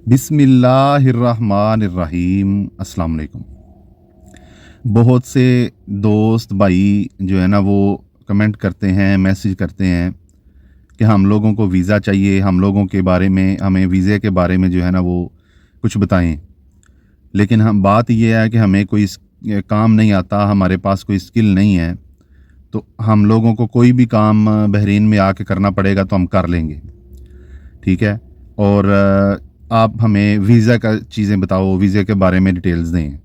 बिस्मिल्लाहिर्रहमानिर्रहीम। अस्सलाम वालेकुम। बहुत से दोस्त भाई जो है ना वो कमेंट करते हैं, मैसेज करते हैं कि हम लोगों को वीज़ा चाहिए, हम लोगों के बारे में, हमें वीज़े के बारे में जो है ना वो कुछ बताएं। लेकिन हम बात ये है कि हमें कोई काम नहीं आता, हमारे पास कोई स्किल नहीं है, तो हम लोगों को कोई भी काम बहरीन में आके करना पड़ेगा तो हम कर लेंगे। ठीक है। और आप हमें वीज़ा का चीज़ें बताओ, वीज़े के बारे में डिटेल्स दें।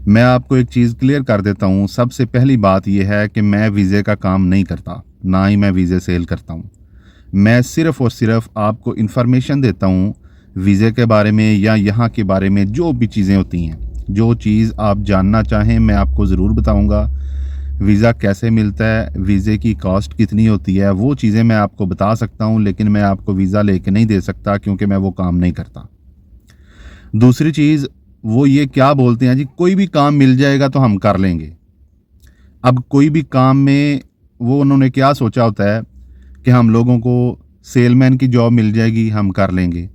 मैं आपको एक चीज़ क्लियर कर देता हूँ। सबसे पहली बात यह है कि मैं वीज़े का काम नहीं करता, ना ही मैं वीज़े सेल करता हूँ। मैं सिर्फ़ और सिर्फ आपको इन्फॉर्मेशन देता हूँ वीज़े के बारे में या यहाँ के बारे में, जो भी चीज़ें होती हैं। जो चीज़ आप जानना चाहें मैं आपको ज़रूर बताऊँगा। वीज़ा कैसे मिलता है, वीज़े की कॉस्ट कितनी होती है, वो चीज़ें मैं आपको बता सकता हूँ, लेकिन मैं आपको वीज़ा लेके नहीं दे सकता क्योंकि मैं वो काम नहीं करता। दूसरी चीज़, वो ये क्या बोलते हैं जी, कोई भी काम मिल जाएगा तो हम कर लेंगे। अब कोई भी काम में वो उन्होंने क्या सोचा होता है कि हम लोगों को सेलमैन की जॉब मिल जाएगी, हम कर लेंगे।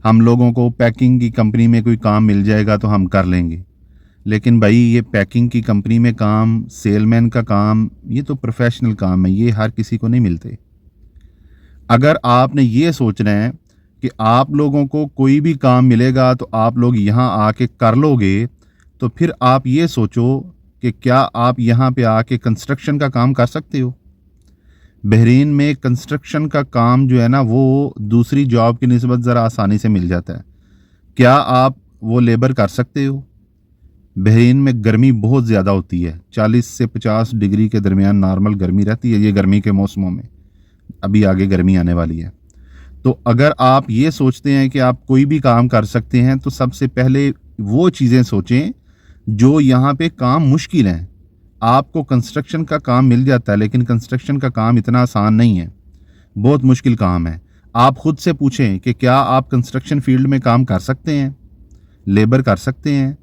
हम लोगों को पैकिंग की कंपनी में कोई काम मिल जाएगा तो हम कर लेंगे। लेकिन भाई, ये पैकिंग की कंपनी में काम, सेलमैन का काम, ये तो प्रोफेशनल काम है, ये हर किसी को नहीं मिलते। अगर आपने ये सोचना है कि आप लोगों को कोई भी काम मिलेगा तो आप लोग यहाँ आके कर लोगे, तो फिर आप ये सोचो कि क्या आप यहाँ पे आके कंस्ट्रक्शन का काम कर सकते हो। बहरीन में कंस्ट्रक्शन का काम जो है ना वो दूसरी जॉब की निस्बत ज़रा आसानी से मिल जाता है। क्या आप वो लेबर कर सकते हो? बहरीन में गर्मी बहुत ज़्यादा होती है, 40 से 50 डिग्री के दरमियान नॉर्मल गर्मी रहती है ये गर्मी के मौसमों में। अभी आगे गर्मी आने वाली है। तो अगर आप ये सोचते हैं कि आप कोई भी काम कर सकते हैं, तो सबसे पहले वो चीज़ें सोचें जो यहाँ पे काम मुश्किल हैं। आपको कंस्ट्रक्शन का काम मिल जाता है, लेकिन कंस्ट्रक्शन का काम इतना आसान नहीं है, बहुत मुश्किल काम है। आप खुद से पूछें कि क्या आप कंस्ट्रक्शन फील्ड में काम कर सकते हैं, लेबर कर सकते हैं।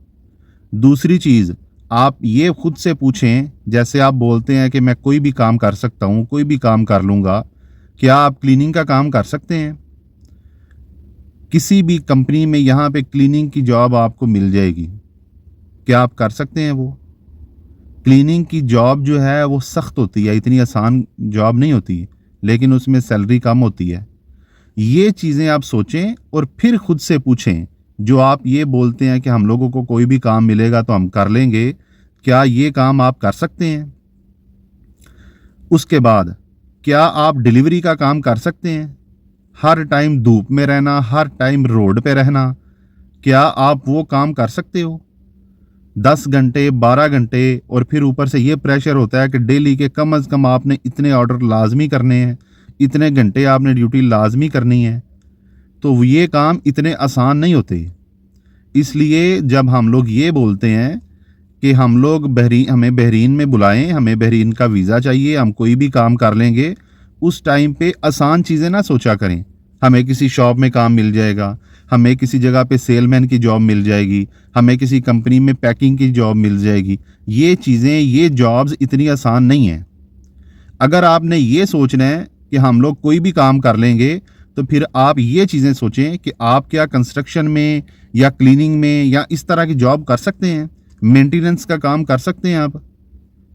दूसरी चीज़, आप ये खुद से पूछें, जैसे आप बोलते हैं कि मैं कोई भी काम कर सकता हूँ, कोई भी काम कर लूँगा, क्या आप क्लीनिंग का काम कर सकते हैं? किसी भी कंपनी में यहाँ पे क्लीनिंग की जॉब आपको मिल जाएगी, क्या आप कर सकते हैं वो? क्लीनिंग की जॉब जो है वो सख्त होती है, इतनी आसान जॉब नहीं होती, लेकिन उसमें सैलरी कम होती है। ये चीज़ें आप सोचें और फिर खुद से पूछें, जो आप ये बोलते हैं कि हम लोगों को कोई भी काम मिलेगा तो हम कर लेंगे, क्या ये काम आप कर सकते हैं? उसके बाद, क्या आप डिलीवरी का काम कर सकते हैं? हर टाइम धूप में रहना, हर टाइम रोड पे रहना, क्या आप वो काम कर सकते हो? 10 घंटे, 12 घंटे, और फिर ऊपर से ये प्रेशर होता है कि डेली के कम अज़ कम आपने इतने ऑर्डर लाजमी करने हैं, इतने घंटे आपने ड्यूटी लाजमी करनी है। तो ये काम इतने आसान नहीं होते। इसलिए जब हम लोग ये बोलते हैं कि हम लोग हमें बहरीन में बुलाएं, हमें बहरीन का वीज़ा चाहिए, हम कोई भी काम कर लेंगे, उस टाइम पे आसान चीज़ें ना सोचा करें। हमें किसी शॉप में काम मिल जाएगा, हमें किसी जगह पे सेलमैन की जॉब मिल जाएगी, हमें किसी कंपनी में पैकिंग की जॉब मिल जाएगी। ये चीज़ें, ये जॉब्स इतनी आसान नहीं हैं। अगर आपने ये सोचना है कि हम लोग कोई भी काम कर लेंगे, तो फिर आप ये चीज़ें सोचें कि आप क्या कंस्ट्रक्शन में या क्लीनिंग में या इस तरह की जॉब कर सकते हैं, मेंटेनेंस का काम कर सकते हैं आप।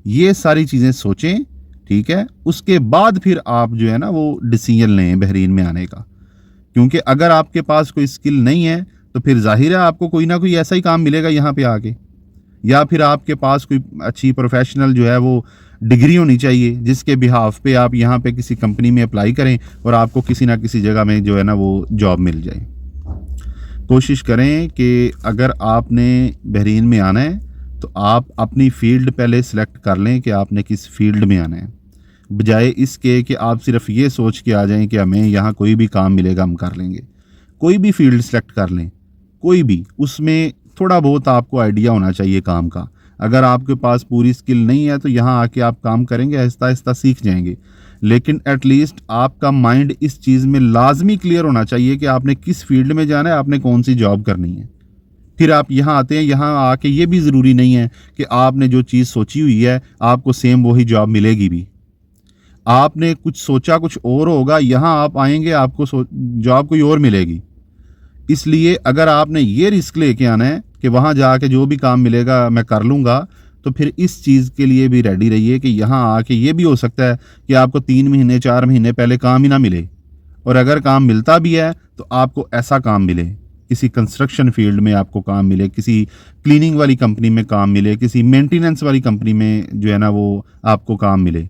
ये सारी चीज़ें सोचें, ठीक है? उसके बाद फिर आप जो है ना वो डिसीजन लें बहरीन में आने का। क्योंकि अगर आपके पास कोई स्किल नहीं है, तो फिर ज़ाहिर है आपको कोई ना कोई ऐसा ही काम मिलेगा यहाँ पे आके, या फिर आपके पास कोई अच्छी प्रोफेशनल जो है वो डिग्री होनी चाहिए, जिसके बिहाफ पे आप यहाँ पे किसी कंपनी में अप्लाई करें और आपको किसी ना किसी जगह में जो है ना वो जॉब मिल जाए। कोशिश करें कि अगर आपने बहरीन में आना है तो आप अपनी फ़ील्ड पहले सेलेक्ट कर लें कि आपने किस फ़ील्ड में आना है, बजाय इसके कि आप सिर्फ ये सोच के आ जाएं कि हमें यहाँ कोई भी काम मिलेगा हम कर लेंगे। कोई भी फ़ील्ड सेलेक्ट कर लें, कोई भी, उसमें थोड़ा बहुत आपको आइडिया होना चाहिए काम का। अगर आपके पास पूरी स्किल नहीं है तो यहाँ आके आप काम करेंगे, आहिस्ता आहिस्ता सीख जाएंगे, लेकिन एटलीस्ट आपका माइंड इस चीज़ में लाजमी क्लियर होना चाहिए कि आपने किस फील्ड में जाना है, आपने कौन सी जॉब करनी है। फिर आप यहाँ आते हैं, यहाँ आके ये भी ज़रूरी नहीं है कि आपने जो चीज़ सोची हुई है आपको सेम वही जॉब मिलेगी भी। आपने कुछ सोचा कुछ और होगा, यहाँ आप आएंगे आपको जॉब कोई और मिलेगी। इसलिए अगर आपने ये रिस्क लेके आना है कि वहाँ जाके जो भी काम मिलेगा मैं कर लूँगा, तो फिर इस चीज़ के लिए भी रेडी रहिए कि यहाँ आके ये भी हो सकता है कि आपको 3 महीने 4 महीने पहले काम ही ना मिले, और अगर काम मिलता भी है तो आपको ऐसा काम मिले, किसी कंस्ट्रक्शन फील्ड में आपको काम मिले, किसी क्लीनिंग वाली कंपनी में काम मिले, किसी मेंटेनेंस वाली कंपनी में जो है ना वो आपको काम मिले।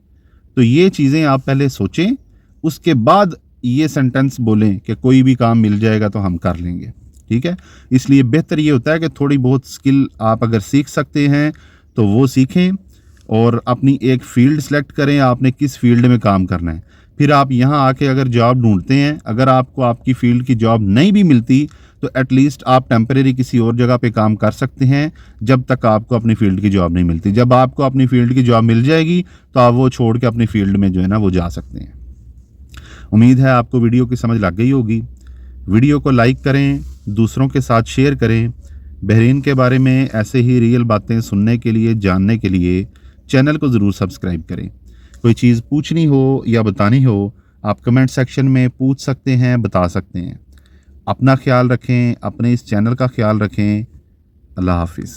तो ये चीज़ें आप पहले सोचें, उसके बाद ये सेंटेंस बोलें कि कोई भी काम मिल जाएगा तो हम कर लेंगे। ठीक है, इसलिए बेहतर ये होता है कि थोड़ी बहुत स्किल आप अगर सीख सकते हैं तो वो सीखें और अपनी एक फ़ील्ड सेलेक्ट करें, आपने किस फ़ील्ड में काम करना है। फिर आप यहाँ आके अगर जॉब ढूंढते हैं, अगर आपको आपकी फ़ील्ड की जॉब नहीं भी मिलती तो एटलीस्ट आप टेम्परेरी किसी और जगह पे काम कर सकते हैं जब तक आपको अपनी फ़ील्ड की जॉब नहीं मिलती। जब आपको अपनी फ़ील्ड की जॉब मिल जाएगी तो आप वो छोड़ के अपनी फ़ील्ड में जो है ना वो जा सकते हैं। उम्मीद है आपको वीडियो की समझ लग गई होगी। वीडियो को लाइक करें, दूसरों के साथ शेयर करें। बहरीन के बारे में ऐसे ही रियल बातें सुनने के लिए, जानने के लिए चैनल को ज़रूर सब्सक्राइब करें। कोई चीज़ पूछनी हो या बतानी हो, आप कमेंट सेक्शन में पूछ सकते हैं, बता सकते हैं। अपना ख्याल रखें, अपने इस चैनल का ख्याल रखें। अल्लाह हाफिज़।